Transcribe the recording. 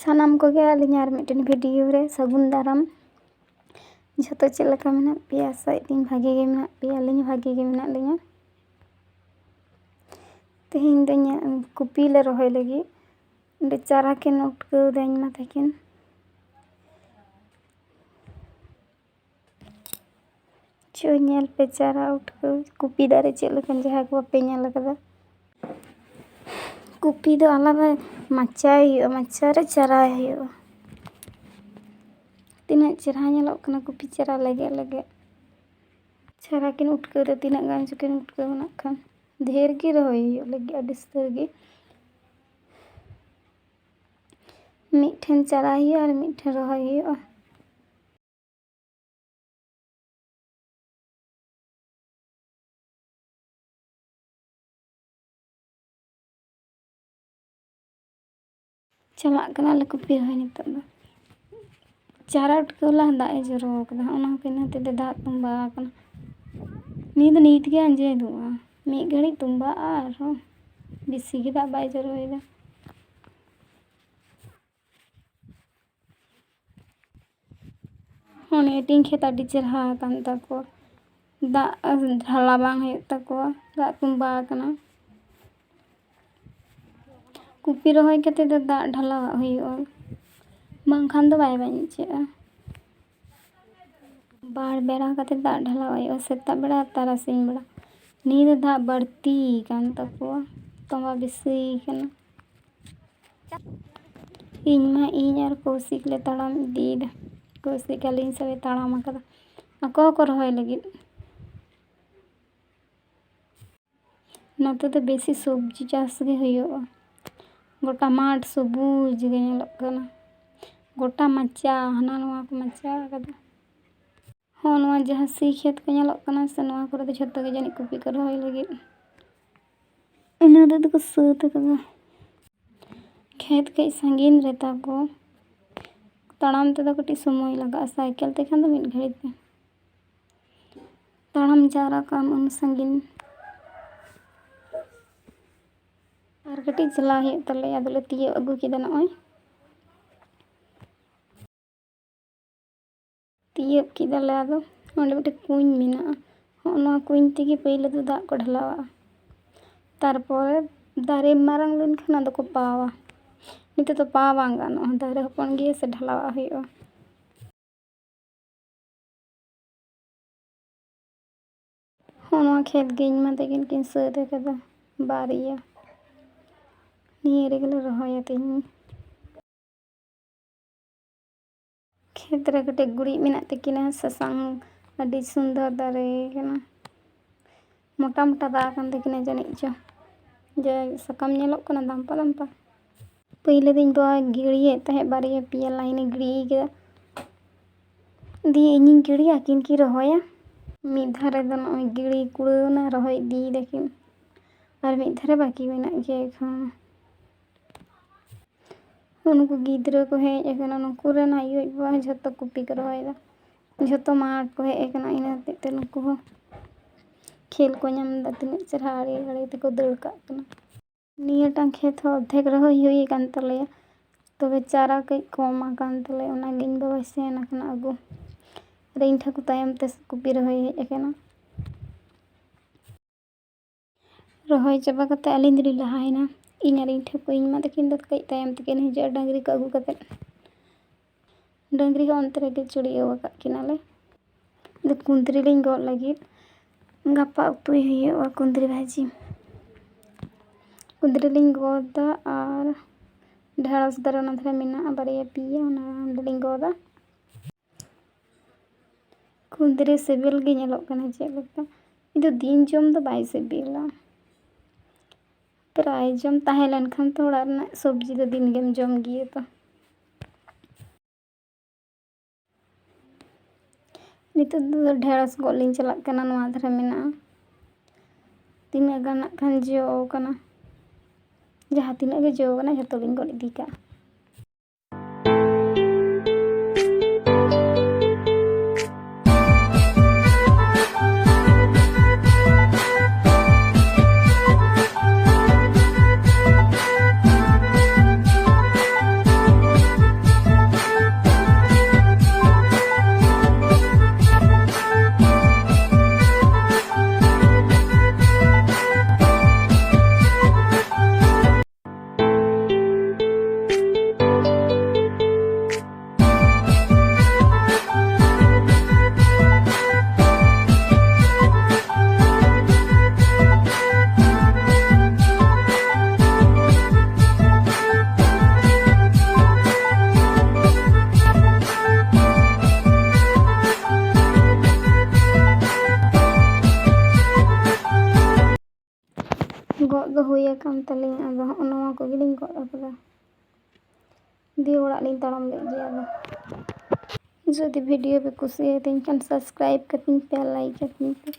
ᱥᱟᱱᱟᱢ ᱠᱚᱜᱮ ᱟᱹᱞᱤᱧ ᱟᱨ ᱢᱤᱫᱴᱮᱱ ᱵᱷᱤᱰᱤᱭᱳ ᱨᱮ ᱥᱟᱹᱜᱩᱱ ᱫᱟᱨᱟᱢ। ᱡᱷᱚᱛᱚ ᱪᱮᱫ ᱞᱮᱠᱟ ᱢᱮᱱᱟᱜ ᱯᱮᱭᱟ ᱟᱥᱟᱭᱮᱫ ᱟᱹᱧ ᱵᱷᱟᱜᱮ ᱜᱮ ᱢᱮᱱᱟᱜ ᱯᱮᱭᱟ, ᱟᱹᱞᱤᱧ ᱵᱷᱟᱜᱮ ᱜᱮ ᱢᱮᱱᱟᱜ ᱞᱤᱧᱟ। ᱛᱮᱦᱮᱧ ᱫᱚ ᱤᱧᱟᱹᱜ ᱠᱚᱯᱤ ᱞᱮ ᱨᱚᱦᱚᱭ ᱞᱟᱹᱜᱤᱫ ᱚᱸᱰᱮ ᱪᱟᱨᱟ ᱠᱤᱱ ᱩᱴᱠᱟᱹᱣ ᱫᱟ ᱤᱧ ᱢᱟ ᱛᱟᱹᱠᱤᱱ। ᱪᱚ ᱧᱮᱞ ᱯᱮ ᱪᱟᱨᱟ ᱩᱴᱠᱟᱹᱣ ᱠᱚᱯᱤ ᱫᱟᱨᱮ ᱪᱮᱫ ᱞᱮᱠᱟᱱ, ᱡᱟᱦᱟᱸᱭ ᱠᱚ ᱵᱟᱯᱮ ᱧᱮᱞ ᱟᱠᱟᱫᱟ। ᱠᱚᱯᱤ ᱫᱚ ᱟᱞᱟᱫᱟ ᱢᱟᱪᱟᱭ ᱦᱩᱭᱩᱜᱼᱟ, ᱢᱟᱪᱟᱨᱮ ᱪᱟᱨᱟᱭ ᱦᱩᱭᱩᱜᱼᱟ। ᱛᱤᱱᱟᱹᱜ ᱪᱮᱨᱦᱟ ᱧᱮᱞᱚᱜ ᱠᱟᱱᱟ ᱠᱚᱯᱤ ᱪᱟᱨᱟ ᱞᱮᱜᱮᱡ ᱞᱮᱜᱮᱡ। ᱪᱟᱨᱟ ᱠᱤᱱ ᱩᱴᱠᱟᱹᱣ ᱫᱟ, ᱛᱤᱱᱟᱹᱜ ᱜᱟᱱ ᱪᱚᱠᱤᱱ ᱩᱴᱠᱟᱹᱣ ᱱᱟᱜ ᱠᱷᱟᱱ ᱰᱷᱮᱨ ᱜᱮ ᱨᱚᱦᱚᱭ ᱦᱩᱭᱩᱜ ᱞᱟᱹᱜᱤᱫ, ᱟᱹᱰᱤ ᱩᱥᱛᱟᱹᱨ ᱜᱮ। ᱢᱤᱫᱴᱷᱮᱱ ᱪᱟᱨᱟ ᱦᱩᱭᱩᱜᱼᱟ ᱟᱨ ᱢᱤᱫᱴᱷᱮᱱ ᱨᱚᱦᱚᱭ ᱦᱩᱭᱩᱜᱼᱟ। ᱪᱟᱞᱟᱜ ᱠᱟᱱᱟᱞᱮ ᱠᱚᱯᱤ ᱨᱚᱦᱚᱭ ᱱᱤᱛᱚᱜ ᱫᱚ। ᱪᱟᱨᱟ ᱩᱴᱠᱟᱹᱣ ᱞᱟᱦᱟ ᱫᱟᱜ ᱮ ᱡᱚᱨᱚ ᱟᱠᱟᱫᱟ, ᱚᱱᱟ ᱦᱚᱛᱮᱡ ᱛᱮ ᱫᱟᱜ ᱛᱚᱸᱵᱟ ᱟᱠᱟᱱᱟ। ᱱᱤᱭᱟᱹ ᱫᱚ ᱱᱤᱛ ᱜᱮ ᱟᱸᱡᱮᱫᱚᱜᱼᱟ, ᱢᱤᱫ ᱜᱷᱟᱹᱲᱤᱡ ᱛᱚᱸᱵᱟᱜᱼᱟ ᱟᱨᱦᱚᱸ ᱵᱮᱥᱤ ᱜᱮ ᱫᱟᱜ ᱵᱟᱭ ᱡᱚᱨᱚᱭᱮᱫᱟ। ᱱᱤᱭᱟᱹᱴᱤᱧ ᱠᱷᱮᱛ ᱟᱹᱰᱤ ᱪᱮᱨᱦᱟ ᱟᱠᱟᱱ ᱛᱟᱠᱚᱣᱟ, ᱫᱟᱜ ᱰᱷᱟᱞᱟ ᱵᱟᱝ ᱦᱩᱭᱩᱜ ᱛᱟᱠᱚᱣᱟ, ᱫᱟᱜ ᱛᱚᱸᱵᱟ ᱟᱠᱟᱱᱟ। ᱠᱚᱯᱤ ᱨᱚᱦᱚᱭ ᱠᱟᱛᱮ ᱫᱚ ᱫᱟᱜ ᱰᱷᱟᱞᱟᱣᱟᱜ ᱦᱩᱭᱩᱜᱼᱟ, ᱵᱟᱝᱠᱷᱟᱱ ᱫᱚ ᱵᱟᱭ ᱵᱟᱧᱪᱟᱜᱼᱟ। ᱵᱟᱨ ᱵᱮᱲᱟ ᱠᱟᱛᱮ ᱫᱟᱜ ᱰᱷᱟᱞᱟᱣ ᱦᱩᱭᱩᱜᱼᱟ, ᱥᱮᱛᱟᱜ ᱵᱮᱲᱟ ᱟᱨ ᱛᱟᱨᱟᱥᱤᱧ ᱵᱮᱲᱟ। ᱱᱤᱭᱟᱹ ᱫᱚ ᱫᱟᱜ ᱵᱟᱹᱲᱛᱤ ᱟᱠᱟᱱ ᱛᱟᱠᱚᱣᱟ, ᱛᱚᱸᱵᱟ ᱵᱮᱥᱤ ᱟᱠᱟᱱᱟ। ᱤᱧ ᱟᱨ ᱠᱚᱥᱤᱠ ᱞᱮ ᱛᱟᱲᱟᱢ ᱤᱫᱤᱭᱮᱫᱟ, ᱠᱚᱥᱤᱠ ᱟᱹᱞᱤᱧ ᱥᱟᱶᱮ ᱛᱟᱲᱟᱢ ᱟᱠᱟᱫᱟ, ᱟᱠᱚ ᱦᱚᱸᱠᱚ ᱨᱚᱦᱚᱭ ᱞᱟᱹᱜᱤᱫ। ᱱᱚᱛᱮ ᱫᱚ ᱵᱮᱥᱤ ᱥᱚᱵᱽᱡᱤ ᱪᱟᱥ ᱜᱮ ᱦᱩᱭᱩᱜᱼᱟ, ᱜᱚᱴᱟ ᱢᱟᱴᱷ ᱥᱚᱵᱩᱡ ᱜᱮ ᱧᱮᱞᱚᱜ ᱠᱟᱱᱟ, ᱜᱚᱴᱟ ᱢᱟᱪᱟ ᱦᱟᱱᱟ ᱱᱚᱣᱟ ᱠᱚ ᱢᱟᱪᱟ ᱟᱠᱟᱫᱟ। ᱱᱚᱣᱟ ᱡᱟᱦᱟᱸ ᱥᱤ ᱠᱷᱮᱛ ᱠᱚ ᱧᱮᱞᱚᱜ ᱠᱟᱱᱟ ᱥᱮ, ᱱᱚᱣᱟ ᱠᱚᱨᱮ ᱫᱚ ᱡᱷᱚᱛᱚ ᱜᱮ ᱡᱟᱹᱱᱤᱡ ᱠᱚᱯᱤ ᱠᱚ ᱨᱚᱦᱚᱭ ᱞᱟᱹᱜᱤᱫ। ᱤᱱᱟᱹ ᱫᱚᱠᱚ ᱥᱟᱹᱛ ᱟᱠᱟᱫᱟ। ᱠᱷᱮᱛ ᱠᱟᱹᱡ ᱥᱟᱺᱜᱤᱧ ᱨᱮ ᱛᱟᱠᱚ, ᱛᱟᱲᱟᱢ ᱛᱮᱫᱚ ᱠᱟᱹᱴᱤᱡ ᱥᱚᱢᱚᱭ ᱞᱟᱜᱟᱜᱼᱟ, ᱥᱟᱭᱠᱮᱞ ᱛᱮᱠᱷᱟᱱ ᱫᱚ ᱢᱤᱫ ᱜᱷᱟᱹᱲᱤᱡ ᱛᱮ। ᱛᱟᱲᱟᱢ ᱡᱟᱣᱨᱟ ᱠᱟᱜ ᱟᱢ ᱩᱱ ᱥᱟᱺᱜᱤᱧ, ᱟᱨ ᱠᱟᱹᱴᱤᱡ ᱪᱟᱞᱟᱣ ᱦᱩᱭᱩᱜ ᱛᱟᱞᱮᱭᱟ, ᱟᱫᱚᱞᱮ ᱛᱤᱭᱳᱜ ᱟᱹᱜᱩ ᱠᱮᱫᱟ ᱱᱚᱜᱼᱚᱭ। ᱛᱤᱭᱳᱜ ᱠᱮᱫᱟᱞᱮ, ᱟᱫᱚ ᱚᱸᱰᱮ ᱢᱤᱫᱴᱮᱱ ᱠᱩᱧ ᱢᱮᱱᱟᱜᱼᱟ, ᱱᱚᱣᱟ ᱠᱩᱧ ᱛᱮᱜᱮ ᱯᱳᱭᱞᱳ ᱫᱚ ᱫᱟᱜ ᱠᱚ ᱰᱷᱟᱞᱟᱣᱟᱜᱼᱟ, ᱛᱟᱨᱯᱚᱨᱮ ᱫᱟᱨᱮ ᱢᱟᱨᱟᱝ ᱞᱮᱱᱠᱷᱟᱱ ᱟᱫᱚ ᱠᱚ ᱯᱟᱣᱟ। ᱱᱤᱛᱚᱜ ᱫᱚ ᱯᱟᱣ ᱵᱟᱝ ᱜᱟᱱᱚᱜᱼᱟ, ᱫᱟᱨᱮ ᱦᱚᱯᱚᱱ ᱜᱮᱭᱟ ᱥᱮ, ᱰᱷᱟᱞᱟᱣᱟᱜ ᱦᱩᱭᱩᱜᱼᱟ। ᱱᱚᱣᱟ ᱠᱷᱮᱛ ᱜᱮ ᱤᱧ ᱢᱟ ᱛᱟᱹᱠᱤᱱ ᱠᱤᱱ ᱥᱟᱹᱛ ᱟᱠᱟᱫᱟ ᱵᱟᱨᱭᱟ, ᱱᱤᱭᱟᱹ ᱨᱮᱜᱮᱞᱮ ᱨᱚᱦᱚᱭᱟ ᱛᱮᱦᱮᱧ। ᱠᱷᱮᱛ ᱨᱮ ᱠᱟᱹᱴᱤᱡ ᱜᱩᱨᱤᱡ ᱢᱮᱱᱟᱜ ᱛᱟᱹᱠᱤᱱᱟ, ᱥᱟᱥᱟᱝ ᱟᱹᱰᱤ ᱥᱩᱱᱫᱚᱨ ᱫᱟᱨᱮ ᱠᱟᱱᱟ, ᱢᱚᱴᱟ ᱢᱚᱴᱟ ᱫᱟᱜ ᱟᱠᱟᱱ ᱛᱟᱹᱠᱤᱱᱟ ᱡᱟᱹᱱᱤᱡ ᱪᱚ, ᱡᱮ ᱥᱟᱠᱟᱢ ᱧᱮᱞᱚᱜ ᱠᱟᱱᱟ ᱫᱟᱢᱯᱟ ᱫᱟᱢᱯᱟ। ᱯᱳᱭᱞᱳ ᱫᱚᱧ ᱵᱟᱵᱟ ᱜᱤᱲᱤᱭᱮᱫ ᱛᱟᱦᱮᱸᱫ, ᱵᱟᱨᱭᱟ ᱯᱮᱭᱟ ᱞᱟᱭᱤᱱᱮ ᱜᱤᱲᱤ ᱠᱮᱫᱟ, ᱫᱤᱭᱮ ᱤᱧᱤᱧ ᱜᱤᱲᱤᱭᱟ ᱟᱹᱠᱤᱱ ᱠᱤᱱ ᱨᱚᱦᱚᱭᱟ। ᱢᱤᱫ ᱫᱷᱟᱨᱮ ᱫᱚ ᱱᱚᱜᱼᱚᱭ ᱜᱤᱲᱤ ᱠᱩᱲᱟᱹᱣᱱᱟ, ᱨᱚᱦᱚᱭ ᱤᱫᱤᱭ ᱫᱟᱠᱤᱱ, ᱟᱨ ᱢᱤᱫ ᱫᱷᱟᱨᱮ ᱵᱟᱹᱠᱤ ᱢᱮᱱᱟᱜ ᱜᱮᱭᱟ ᱮᱠᱷᱚᱱ। ᱩᱱᱠᱩ ᱜᱤᱫᱽᱨᱟᱹ ᱠᱚ ᱦᱮᱡ ᱟᱠᱟᱱᱟ, ᱱᱩᱠᱩ ᱨᱮᱱ ᱟᱭᱳ ᱵᱟᱵᱟ ᱡᱷᱚᱛᱚ ᱠᱚᱯᱤ ᱠᱚ ᱨᱚᱦᱚᱭᱮᱫᱟ, ᱡᱷᱚᱛᱚ ᱢᱟᱴᱷ ᱠᱚ ᱦᱮᱡ ᱟᱠᱟᱱᱟ, ᱤᱱᱟᱹ ᱦᱚᱛᱮᱡ ᱛᱮ ᱱᱩᱠᱩ ᱦᱚᱸ ᱠᱷᱮᱞ ᱠᱚ ᱧᱟᱢ ᱮᱫᱟ, ᱛᱤᱱᱟᱹᱜ ᱪᱮᱨᱦᱟ ᱟᱲᱮ ᱟᱲᱮ ᱛᱮᱠᱚ ᱫᱟᱹᱲ ᱠᱟᱜ ᱠᱟᱱᱟ। ᱱᱤᱭᱟᱹᱴᱟᱝ ᱠᱷᱮᱛ ᱦᱚᱸ ᱚᱨᱫᱷᱮᱠ ᱨᱚᱦᱚᱭ ᱦᱩᱭ ᱟᱠᱟᱱ ᱛᱟᱞᱮᱭᱟ, ᱛᱚᱵᱮ ᱪᱟᱨᱟ ᱠᱟᱹᱡ ᱠᱚᱢ ᱟᱠᱟᱱ ᱛᱟᱞᱮᱭᱟ, ᱚᱱᱟᱜᱮ ᱤᱧ ᱵᱟᱵᱟᱭ ᱥᱮᱱ ᱟᱠᱟᱱᱟ ᱟᱹᱜᱩ, ᱟᱨ ᱤᱧ ᱴᱷᱟᱹᱠᱩᱨ ᱛᱟᱭᱚᱢ ᱛᱮ ᱠᱚᱯᱤ ᱨᱚᱦᱚᱭ ᱦᱮᱡ ᱟᱠᱟᱱᱟ। ᱨᱚᱦᱚᱭ ᱪᱟᱵᱟ ᱠᱟᱛᱮ ᱟᱹᱞᱤᱧ ᱫᱚᱞᱤᱧ ᱞᱟᱦᱟᱭᱮᱱᱟ, ᱤᱧ ᱟᱨ ᱤᱧ ᱴᱷᱟᱹᱠᱩᱨ, ᱤᱧ ᱢᱟ ᱛᱟᱹᱠᱤᱱ ᱫᱚ ᱠᱟᱹᱡ ᱛᱟᱭᱚᱢ ᱛᱮᱠᱤᱱ ᱦᱤᱡᱩᱜᱼᱟ, ᱰᱟᱹᱝᱨᱤ ᱠᱚ ᱟᱹᱜᱩ ᱠᱟᱛᱮᱫ। ᱰᱟᱹᱝᱨᱤ ᱦᱚᱸ ᱚᱱᱛᱮ ᱨᱮᱜᱮ ᱪᱩᱲᱤᱭᱟᱹᱣ ᱟᱠᱟᱫ ᱠᱤᱱᱟᱞᱮ। ᱟᱫᱚ ᱠᱩᱸᱫᱽᱨᱤ ᱞᱤᱧ ᱜᱚᱫ ᱞᱟᱹᱜᱤᱫ, ᱜᱟᱯᱟ ᱩᱛᱩᱭ ᱦᱩᱭᱩᱜᱼᱟ ᱠᱩᱸᱫᱽᱨᱤ ᱵᱷᱟᱹᱡᱤ। ᱠᱩᱸᱫᱽᱨᱤ ᱞᱤᱧ ᱜᱚᱫᱟ, ᱟᱨ ᱰᱷᱮᱸᱲᱚᱥ ᱫᱟᱨᱮ ᱚᱱᱟ ᱫᱷᱟᱨᱮ ᱢᱮᱱᱟᱜᱼᱟ ᱵᱟᱨᱭᱟ ᱯᱮᱭᱟ, ᱚᱱᱟ ᱚᱸᱰᱮᱞᱤᱧ ᱜᱚᱫᱟ। ᱠᱩᱸᱫᱽᱨᱤ ᱥᱤᱵᱤᱞ ᱜᱮ ᱧᱮᱞᱚᱜ ᱠᱟᱱᱟ ᱪᱮᱫ ᱞᱮᱠᱟ, ᱠᱤᱱᱛᱩ ᱫᱤᱱ ᱡᱚᱢ ᱫᱚ ᱵᱟᱭ ᱥᱤᱵᱤᱞᱟ। ᱯᱨᱟᱭ ᱡᱚᱢ ᱛᱟᱦᱮᱸ ᱞᱮᱱᱠᱷᱟᱱ ᱛᱚ ᱚᱲᱟᱜ ᱨᱮᱱᱟᱜ ᱥᱚᱵᱽᱡᱤ ᱫᱚ ᱫᱤᱱ ᱜᱮᱢ ᱡᱚᱢ ᱜᱮᱭᱟ ᱛᱚ। ᱱᱤᱛᱚᱜ ᱫᱚ ᱰᱷᱮᱸᱲᱚᱥ ᱜᱚᱫ ᱞᱤᱧ ᱪᱟᱞᱟᱜ ᱠᱟᱱᱟ, ᱱᱚᱣᱟ ᱫᱷᱟᱨᱮ ᱢᱮᱱᱟᱜᱼᱟ, ᱛᱤᱱᱟᱹᱜ ᱜᱟᱱ ᱱᱟᱜ ᱠᱷᱟᱱ ᱡᱚ ᱠᱟᱱᱟ, ᱡᱟᱦᱟᱸ ᱛᱤᱱᱟᱹᱜ ᱜᱮ ᱡᱚ ᱠᱟᱱᱟ ᱡᱷᱚᱛᱚ ᱞᱤᱧ ᱜᱚᱫ ᱤᱫᱤ ᱠᱟᱜᱼᱟ। ᱜᱚᱫ ᱫᱚ ᱦᱩᱭ ᱟᱠᱟᱱ ᱛᱟᱹᱞᱤᱧᱟ, ᱟᱫᱚ ᱦᱚᱸᱜᱼᱚ ᱱᱚᱣᱟ ᱠᱚᱜᱮᱞᱤᱧ ᱜᱚᱫ ᱟᱠᱟᱫᱟ᱾ ᱫᱤᱭᱮ ᱚᱲᱟᱜ ᱞᱤᱧ ᱛᱟᱲᱟᱢ ᱞᱮᱫ ᱜᱮᱭᱟ ᱟᱫᱚ᱾ ᱡᱩᱫᱤ ᱵᱷᱤᱰᱤᱭᱳ ᱯᱮ ᱠᱩᱥᱤᱭᱟᱛᱤᱧ ᱠᱷᱟᱱ ᱥᱟᱵᱥᱠᱨᱟᱭᱤᱵ ᱠᱟᱹᱛᱤᱧ ᱯᱮ, ᱞᱟᱭᱤᱠ ᱠᱟᱹᱛᱤᱧ ᱯᱮ᱾